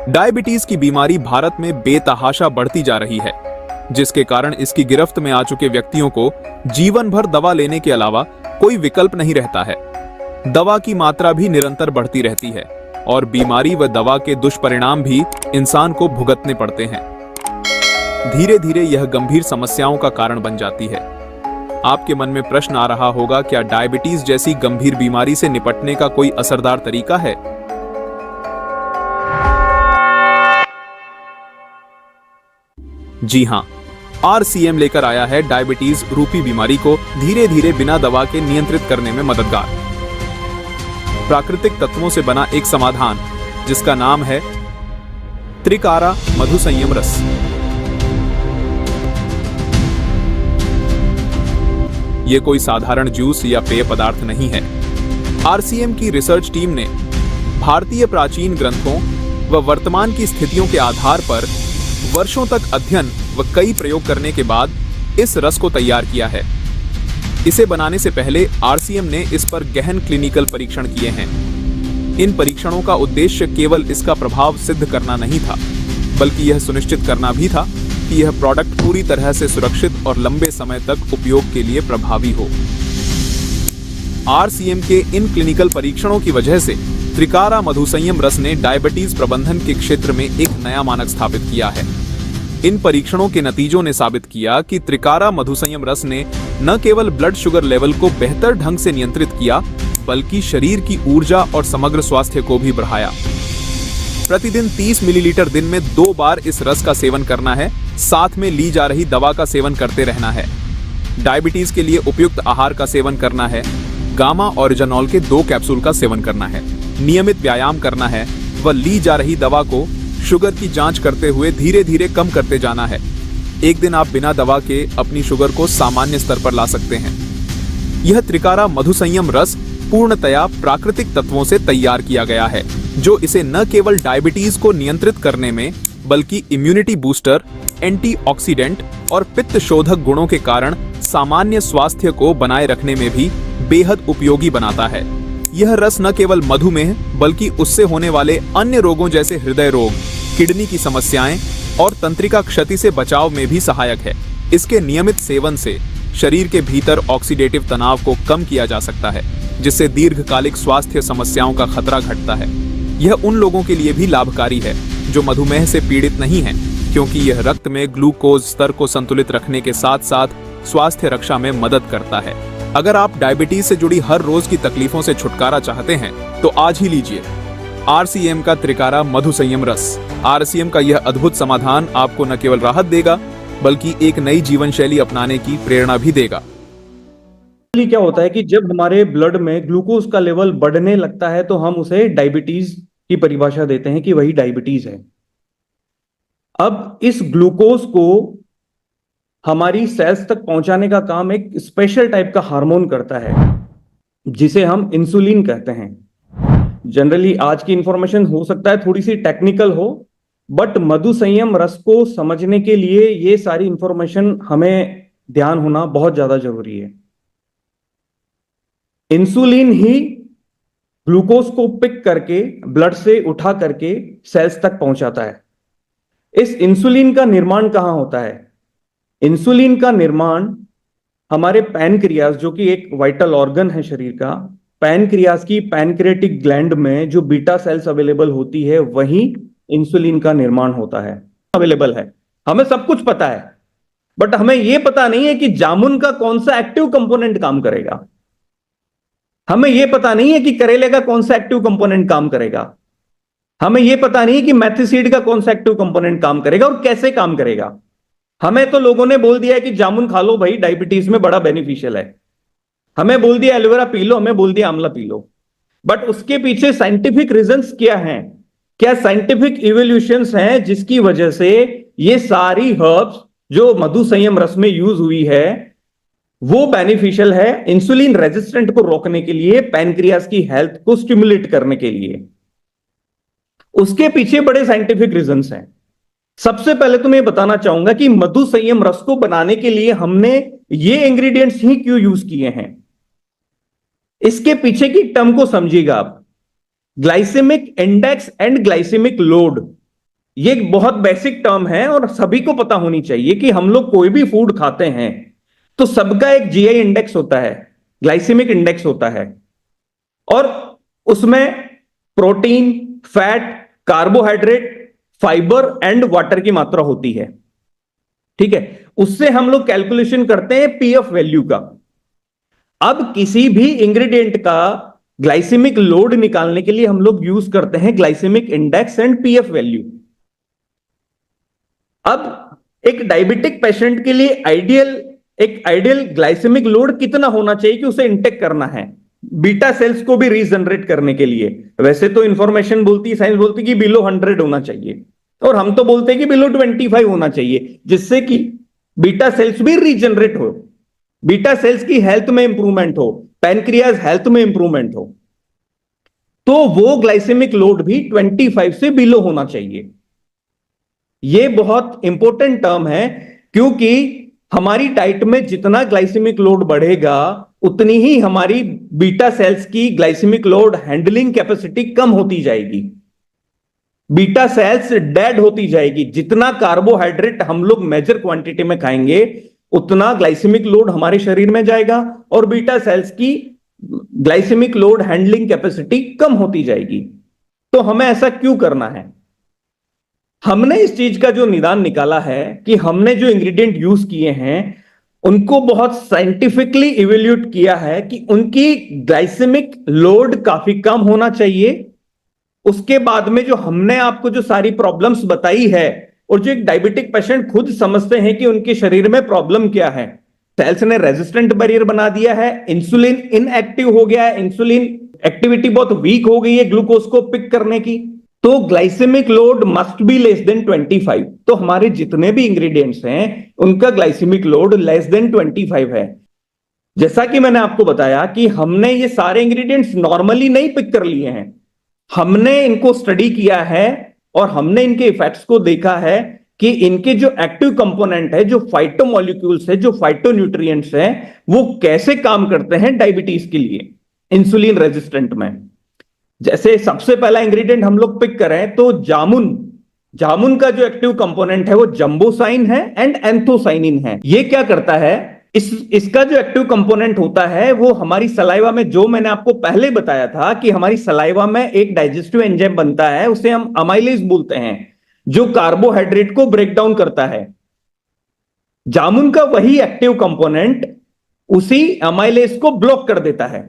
Diabetes की बीमारी भारत में बेतहाशा बढ़ती जा रही है, जिसके कारण इसकी गिरफ्त में आ चुके व्यक्तियों को जीवन भर दवा लेने के अलावा कोई विकल्प नहीं रहता है। दवा की मात्रा भी निरंतर बढ़ती रहती है और बीमारी व दवा के दुष्परिणाम भी इंसान को भुगतने पड़ते हैं। धीरे धीरे यह गंभीर समस्याओं का कारण बन जाती है। आपके मन में प्रश्न आ रहा होगा, क्या डायबिटीज जैसी गंभीर बीमारी से निपटने का कोई असरदार तरीका है? जी हां, आरसीएम लेकर आया है डायबिटीज रूपी बीमारी को धीरे धीरे बिना दवा के नियंत्रित करने में मददगार प्राकृतिक तत्वों से बना एक समाधान, जिसका नाम है त्रिकारा मधुसंयम रस। यह कोई साधारण जूस या पेय पदार्थ नहीं है। आरसीएम की रिसर्च टीम ने भारतीय प्राचीन ग्रंथों व वर्तमान की स्थितियों के आधार पर वर्षों तक अध्ययन व कई प्रयोग करने के बाद इस रस को तैयार किया है। इसे बनाने से पहले आरसीएम ने इस पर गहन क्लिनिकल परीक्षण किए हैं। इन परीक्षणों का उद्देश्य केवल इसका प्रभाव सिद्ध करना नहीं था, बल्कि यह सुनिश्चित करना भी था कि यह प्रोडक्ट पूरी तरह से सुरक्षित और लंबे समय तक उपयोग के लिए प्रभावी हो। आरसीएम के इन क्लिनिकल परीक्षणों की वजह से त्रिकारा मधुसंयम रस ने डायबिटीज प्रबंधन के क्षेत्र में एक नया मानक स्थापित किया है। इन परीक्षणों के नतीजों ने साबित किया कि त्रिकारा मधुसंयम रस ने न केवल ब्लड शुगर लेवल को बेहतर ढंग से नियंत्रित किया, बल्कि शरीर की ऊर्जा और समग्र स्वास्थ्य को भी बढ़ाया। प्रतिदिन 30 मिलीलीटर दिन में 2 बार इस रस का सेवन करना है, साथ में ली जा रही दवा का सेवन करते रहना है। डायबिटीज के लिए उपयुक्त आहार का सेवन करना है, गामा ऑरिजिनॉल के 2 कैप्सूल का सेवन करना है, नियमित व्यायाम करना है व ली जा रही दवा को शुगर की जांच करते हुए धीरे धीरे कम करते जाना है। एक दिन आप बिना दवा के अपनी शुगर को सामान्य स्तर पर ला सकते हैं। यह त्रिकारा मधुसंयम रस पूर्णतया प्राकृतिक तत्वों से तैयार किया गया है, जो इसे न केवल डायबिटीज को नियंत्रित करने में, बल्कि इम्यूनिटी बूस्टर, एंटीऑक्सीडेंट और पित्त शोधक गुणों के कारण सामान्य स्वास्थ्य को बनाए रखने में भी बेहद उपयोगी बनाता है। यह रस न केवल मधुमेह, बल्कि उससे होने वाले अन्य रोगों जैसे हृदय रोग, किडनी की समस्याएं और तंत्रिका क्षति से बचाव में भी सहायक है। इसके नियमित सेवन से शरीर के भीतर ऑक्सीडेटिव तनाव को कम किया जा सकता है, जिससे दीर्घकालिक स्वास्थ्य समस्याओं का खतरा घटता है। यह उन लोगों के लिए भी लाभकारी है जो मधुमेह से पीड़ित नहीं हैं, क्योंकि यह रक्त में ग्लूकोज स्तर को संतुलित रखने के साथ साथ स्वास्थ्य रक्षा में मदद करता है। अगर आप डायबिटीज से जुड़ी हर रोज की तकलीफों से छुटकारा चाहते हैं, तो आज ही लीजिए आरसीएम का त्रिकारा मधुसंयम रस। आरसीएम का यह अद्भुत समाधान आपको न केवल राहत देगा, बल्कि एक नई जीवन शैली अपनाने की प्रेरणा भी देगा। क्या होता है कि जब हमारे ब्लड में ग्लूकोज का लेवल बढ़ने लगता है, तो हम उसे डायबिटीज की परिभाषा देते हैं कि वही डायबिटीज है। अब इस ग्लूकोज को हमारी सेल्स तक पहुंचाने का काम एक स्पेशल टाइप का हार्मोन करता है, जिसे हम इंसुलिन कहते हैं। जनरली आज की इंफॉर्मेशन हो सकता है थोड़ी सी टेक्निकल हो, बट मधुसंयम रस को समझने के लिए ये सारी इंफॉर्मेशन हमें ध्यान होना बहुत ज्यादा जरूरी है। इंसुलिन ही ग्लूकोज को पिक करके ब्लड से उठा करके सेल्स तक पहुंचाता है। इस इंसुलिन का निर्माण कहां होता है? इंसुलिन का निर्माण हमारे पैनक्रियास, जो कि एक वाइटल ऑर्गन है शरीर का, पैनक्रियास की पैनक्रियाटिक ग्लैंड में जो बीटा सेल्स अवेलेबल होती है, वहीं इंसुलिन का निर्माण होता है, अवेलेबल है। हमें सब कुछ पता है, बट हमें यह पता नहीं है कि जामुन का कौन सा एक्टिव कंपोनेंट काम करेगा। हमें यह पता नहीं है कि करेले का कौन सा एक्टिव कंपोनेंट काम करेगा। हमें यह पता नहीं है कि मैथिसीड का कौन सा एक्टिव कंपोनेंट काम करेगा और कैसे काम करेगा। हमें तो लोगों ने बोल दिया है कि जामुन खा लो भाई, डायबिटीज में बड़ा बेनिफिशियल है। हमें बोल दिया एलोवेरा पी लो, हमें बोल दिया आंवला पी लो, बट उसके पीछे साइंटिफिक रीजंस क्या हैं? क्या साइंटिफिक इवोल्यूशंस हैं जिसकी वजह से ये सारी हर्ब्स जो मधुसंयम रस में यूज हुई है वो बेनिफिशियल है इंसुलिन रेजिस्टेंट को रोकने के लिए, पैनक्रियास की हेल्थ को स्टिमुलेट करने के लिए। उसके पीछे बड़े साइंटिफिक रीजंस हैं। सबसे पहले तो मैं बताना चाहूंगा कि मधुसंयम रस को बनाने के लिए हमने ये इंग्रेडिएंट्स ही क्यों यूज किए हैं। इसके पीछे की टर्म को समझिएगा आप, glycaemic index and glycaemic load. ये एक बहुत बेसिक टर्म है और सभी को पता होनी चाहिए कि हम लोग कोई भी फूड खाते हैं तो सबका एक जीआई इंडेक्स होता है, ग्लाइसेमिक इंडेक्स होता है, और उसमें protein, fat, carbohydrate, fibre and water की मात्रा होती है। ठीक है, उससे हम लोग कैलकुलेशन करते हैं पीएफ वैल्यू का। अब किसी भी इंग्रेडिएंट का ग्लाइसेमिक लोड निकालने के लिए हम लोग यूज करते हैं glycaemic index and PF value. अब एक डायबिटिक पेशेंट के लिए एक आइडियल ग्लाइसेमिक लोड कितना होना चाहिए कि उसे इंटेक करना है बीटा सेल्स को भी रीजनरेट करने के लिए? वैसे तो इंफॉर्मेशन बोलती है, साइंस बोलती है कि बिलो 100 होना चाहिए, और हम तो बोलते हैं कि बिलो 25 होना चाहिए, जिससे कि बीटा सेल्स भी रीजनरेट हो, बीटा सेल्स की हेल्थ में इंप्रूवमेंट हो, पैनक्रियाज हेल्थ में इंप्रूवमेंट हो। तो वो ग्लाइसेमिक लोड भी 25 से बिलो होना चाहिए। ये बहुत इंपॉर्टेंट टर्म है, क्योंकि हमारी डाइट में जितना ग्लाइसेमिक लोड बढ़ेगा उतनी ही हमारी बीटा सेल्स की ग्लाइसेमिक लोड हैंडलिंग कैपेसिटी कम होती जाएगी, बीटा सेल्स डेड होती जाएगी। जितना कार्बोहाइड्रेट हम लोग मेजर क्वांटिटी में खाएंगे उतना ग्लाइसेमिक लोड हमारे शरीर में जाएगा और बीटा सेल्स की ग्लाइसेमिक लोड हैंडलिंग कैपेसिटी कम होती जाएगी। तो हमें ऐसा क्यों करना है? हमने इस चीज का जो निदान निकाला है कि हमने जो इंग्रेडिएंट यूज किए हैं उनको बहुत साइंटिफिकली इवेल्यूट किया है कि उनकी ग्लाइसेमिक लोड काफी कम होना चाहिए। उसके बाद में जो हमने आपको जो सारी प्रॉब्लम्स बताई है, और जो एक डायबिटिक पेशेंट खुद समझते हैं कि उनके शरीर में प्रॉब्लम क्या है, सेल्स ने रेजिस्टेंट बैरियर बना दिया है, इंसुलिन इनएक्टिव हो गया है, इंसुलिन एक्टिविटी बहुत वीक हो गई है ग्लूकोज को पिक करने की, तो glycaemic load must be less than 25। तो हमारे जितने भी इंग्रेडिएंट्स हैं उनका ग्लाइसेमिक लोड लेस देन 25 है। जैसा कि मैंने आपको बताया कि हमने ये सारे इंग्रेडिएंट्स नॉर्मली नहीं पिक कर लिए हैं, हमने इनको स्टडी किया है और हमने इनके इफेक्ट्स को देखा है कि इनके जो एक्टिव कंपोनेंट है, जो फाइटोमोलिक्यूल्स है, जो फाइटोन्यूट्रिएंट्स हैं, वो कैसे काम करते हैं डायबिटीज के लिए इंसुलिन रेजिस्टेंट में। जैसे सबसे पहला इंग्रेडिएंट हम लोग पिक करें तो जामुन का जो एक्टिव कंपोनेंट है वो जंबोसाइन है एंड एंथोसाइनिन है। ये क्या करता है, इसका जो एक्टिव कंपोनेंट होता है वो हमारी सलाइवा में, जो मैंने आपको पहले बताया था कि हमारी सलाइवा में एक डाइजेस्टिव एंजाइम बनता है, उसे हम अमाइलेज बोलते हैं, जो कार्बोहाइड्रेट को ब्रेक डाउन करता है। जामुन का वही एक्टिव कंपोनेंट उसी अमाइलेज को ब्लॉक कर देता है।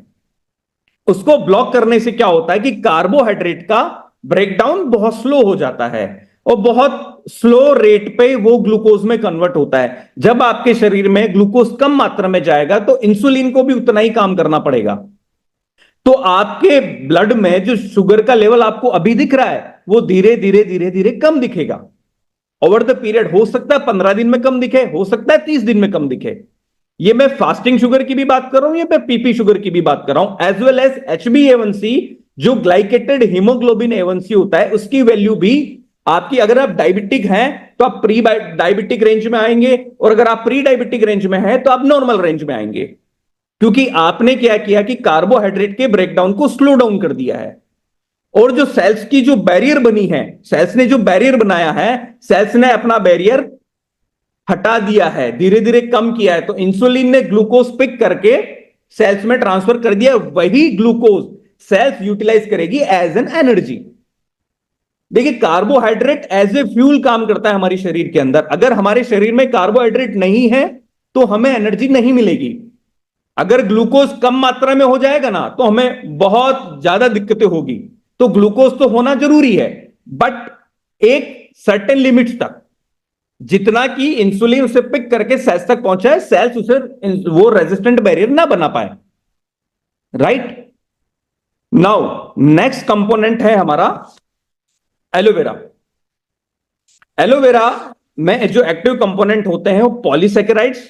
उसको ब्लॉक करने से क्या होता है कि कार्बोहाइड्रेट का ब्रेकडाउन बहुत स्लो हो जाता है और बहुत स्लो रेट पे वो ग्लूकोज में कन्वर्ट होता है। जब आपके शरीर में ग्लूकोज कम मात्रा में जाएगा तो इंसुलिन को भी उतना ही काम करना पड़ेगा। तो आपके ब्लड में जो शुगर का लेवल आपको अभी दिख रहा है वो धीरे धीरे धीरे धीरे कम दिखेगा ओवर द पीरियड। हो सकता है 15 दिन में कम दिखे, हो सकता है 30 दिन में कम दिखे। ये मैं फास्टिंग शुगर की भी बात कर रहा हूं, ये मैं पीपी शुगर की भी बात कर रहा हूं, एज वेल एज HbA1c, जो ग्लाइकेटेड हीमोग्लोबिन A1c होता है, उसकी वैल्यू भी आपकी, अगर आप डायबिटिक हैं तो आप प्री डायबिटिक रेंज में आएंगे, और अगर आप प्री डायबिटिक रेंज में हैं तो आप नॉर्मल रेंज में आएंगे, क्योंकि आपने क्या किया कि कार्बोहाइड्रेट के ब्रेकडाउन को स्लो डाउन कर दिया है। और जो सेल्स की जो बैरियर बनी है, सेल्स ने जो बैरियर बनाया है, सेल्स ने अपना बैरियर हटा दिया है, धीरे धीरे कम किया है। तो इंसुलिन ने ग्लूकोज पिक करके सेल्स में ट्रांसफर कर दिया, वही ग्लूकोज सेल्स यूटिलाइज करेगी एज एन एनर्जी। देखिए, कार्बोहाइड्रेट एज ए फ्यूल काम करता है हमारे शरीर के अंदर। अगर हमारे शरीर में कार्बोहाइड्रेट नहीं है तो हमें एनर्जी नहीं मिलेगी। अगर ग्लूकोज कम मात्रा में हो जाएगा ना तो हमें बहुत ज्यादा दिक्कतें होगी। तो ग्लूकोज तो होना जरूरी है, बट एक सर्टेन लिमिट्स तक, जितना कि इंसुलिन उसे पिक करके सेल्स तक पहुंचाए, सेल्स उसे वो रेजिस्टेंट बैरियर ना बना पाए। राइट नाउ नेक्स्ट कंपोनेंट है हमारा एलोवेरा। एलोवेरा में जो एक्टिव कंपोनेंट होते हैं वो पॉलीसेकेराइड्स,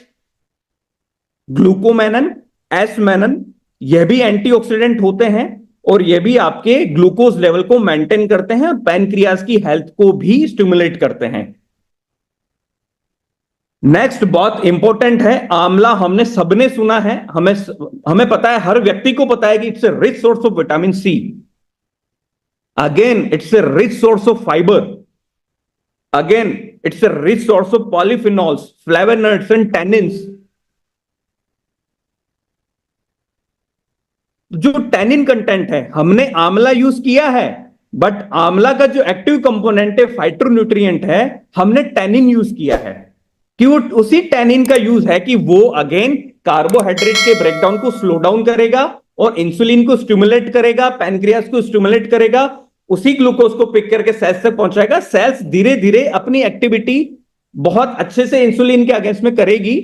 ग्लूकोमेनन, एसमेनन, यह भी एंटीऑक्सीडेंट होते हैं और यह भी आपके ग्लूकोज लेवल को मेंटेन करते हैं और पैनक्रियाज की हेल्थ को भी स्टिमुलेट करते हैं। नेक्स्ट बहुत इंपॉर्टेंट है आंवला। हमने सबने सुना है, हमें पता है, हर व्यक्ति को पता है कि it's a rich source of vitamin C. Again it's a rich source of fibre. Again, it's a rich source of polyphenols, flavonoids and tannins. जो टैनिन कंटेंट है, हमने आंवला यूज किया है, बट आंवला का जो एक्टिव कंपोनेंट है, फाइटोन्यूट्रिएंट है, हमने टैनिन यूज किया है। क्यों? उसी टैनिन का यूज है कि वो अगेन कार्बोहाइड्रेट के ब्रेकडाउन को स्लो डाउन करेगा और इंसुलिन को स्टिमुलेट करेगा, पैनक्रियास को स्टिमुलेट करेगा, उसी ग्लूकोज को पिक करके सेल्स तक पहुंचाएगा। सेल्स धीरे धीरे अपनी एक्टिविटी बहुत अच्छे से इंसुलिन के अगेंस्ट में करेगी,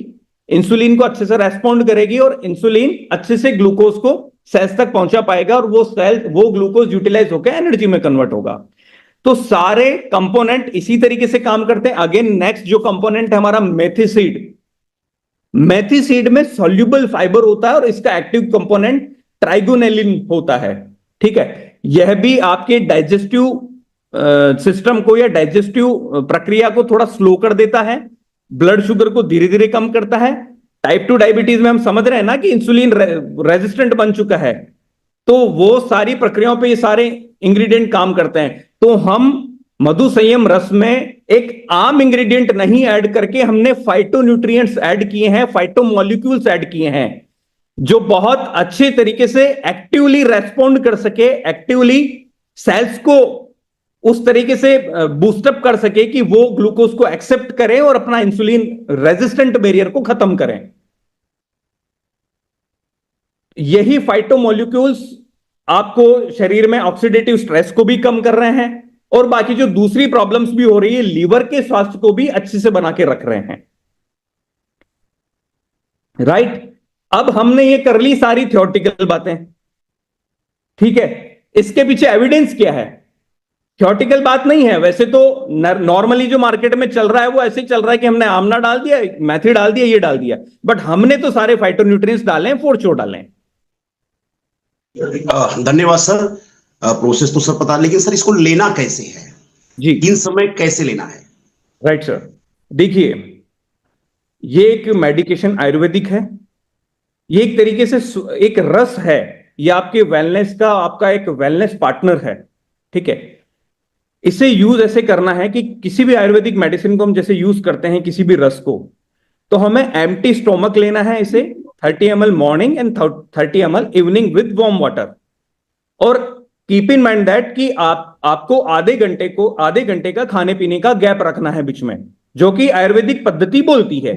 इंसुलिन को अच्छे से रेस्पॉन्ड करेगी और इंसुलिन अच्छे से ग्लूकोज को सेल्स तक पहुंचा पाएगा और वो ग्लूकोज यूटिलाइज होकर एनर्जी में कन्वर्ट होगा। तो सारे कंपोनेंट इसी तरीके से काम करते हैं। अगेन नेक्स्ट जो कंपोनेंट है हमारा मेथिसीड, मेथिसीड में सॉल्युबल फाइबर होता है और इसका एक्टिव कंपोनेंट ट्राइगोनेलिन होता है। ठीक है, यह भी आपके डाइजेस्टिव सिस्टम को या डाइजेस्टिव प्रक्रिया को थोड़ा स्लो कर देता है, ब्लड शुगर को धीरे धीरे कम करता है। टाइप 2 डायबिटीज में हम समझ रहे हैं ना कि इंसुलिन रेजिस्टेंट बन चुका है, तो वो सारी प्रक्रियाओं पे ये सारे इंग्रेडिएंट काम करते हैं। तो हम मधु संयम रस में एक आम इंग्रेडिएंट नहीं ऐड करके हमने फाइटोन्यूट्रिएंट्स ऐड किए हैं, फाइटोमॉलिक्यूल्स ऐड किए हैं, जो बहुत अच्छे तरीके से एक्टिवली रेस्पॉन्ड कर सके, एक्टिवली सेल्स को उस तरीके से बूस्टअप कर सके कि वो ग्लूकोज को एक्सेप्ट करें और अपना इंसुलिन रेजिस्टेंट बैरियर को खत्म करें। यही फाइटोमॉलिक्यूल्स आपको शरीर में ऑक्सीडेटिव स्ट्रेस को भी कम कर रहे हैं और बाकी जो दूसरी प्रॉब्लम्स भी हो रही है, लीवर के स्वास्थ्य को भी अच्छे से बना के रख रहे हैं। राइट, अब हमने ये कर ली सारी थ्योरेटिकल बातें। ठीक है, इसके पीछे एविडेंस क्या है? थ्योरेटिकल बात नहीं है, वैसे तो नॉर्मली जो मार्केट में चल रहा है वो ऐसे ही चल रहा है कि हमने आमला डाल दिया, मेथी डाल दिया, ये डाल दिया, बट हमने तो सारे फाइटोन्यूट्रिएंट्स डाले हैं, फोर्चो डाले हैं। धन्यवाद सर। प्रोसेस तो सर पता, लेकिन सर इसको लेना कैसे है जी, किन समय कैसे लेना है? राइट सर, देखिए ये एक मेडिकेशन आयुर्वेदिक है, ये एक तरीके से एक रस है, ये आपके वेलनेस का, आपका एक वेलनेस पार्टनर है। ठीक है, इसे यूज ऐसे करना है कि किसी भी आयुर्वेदिक मेडिसिन को हम जैसे यूज करते हैं किसी भी रस को, तो हमें एम्प्टी स्टोमक लेना है इसे, 30 ml morning and 30 ml evening with warm water. और कीप इन माइंड दैट कि आपको आधे घंटे का खाने पीने का गैप रखना है बीच में, जो कि आयुर्वेदिक पद्धति बोलती है।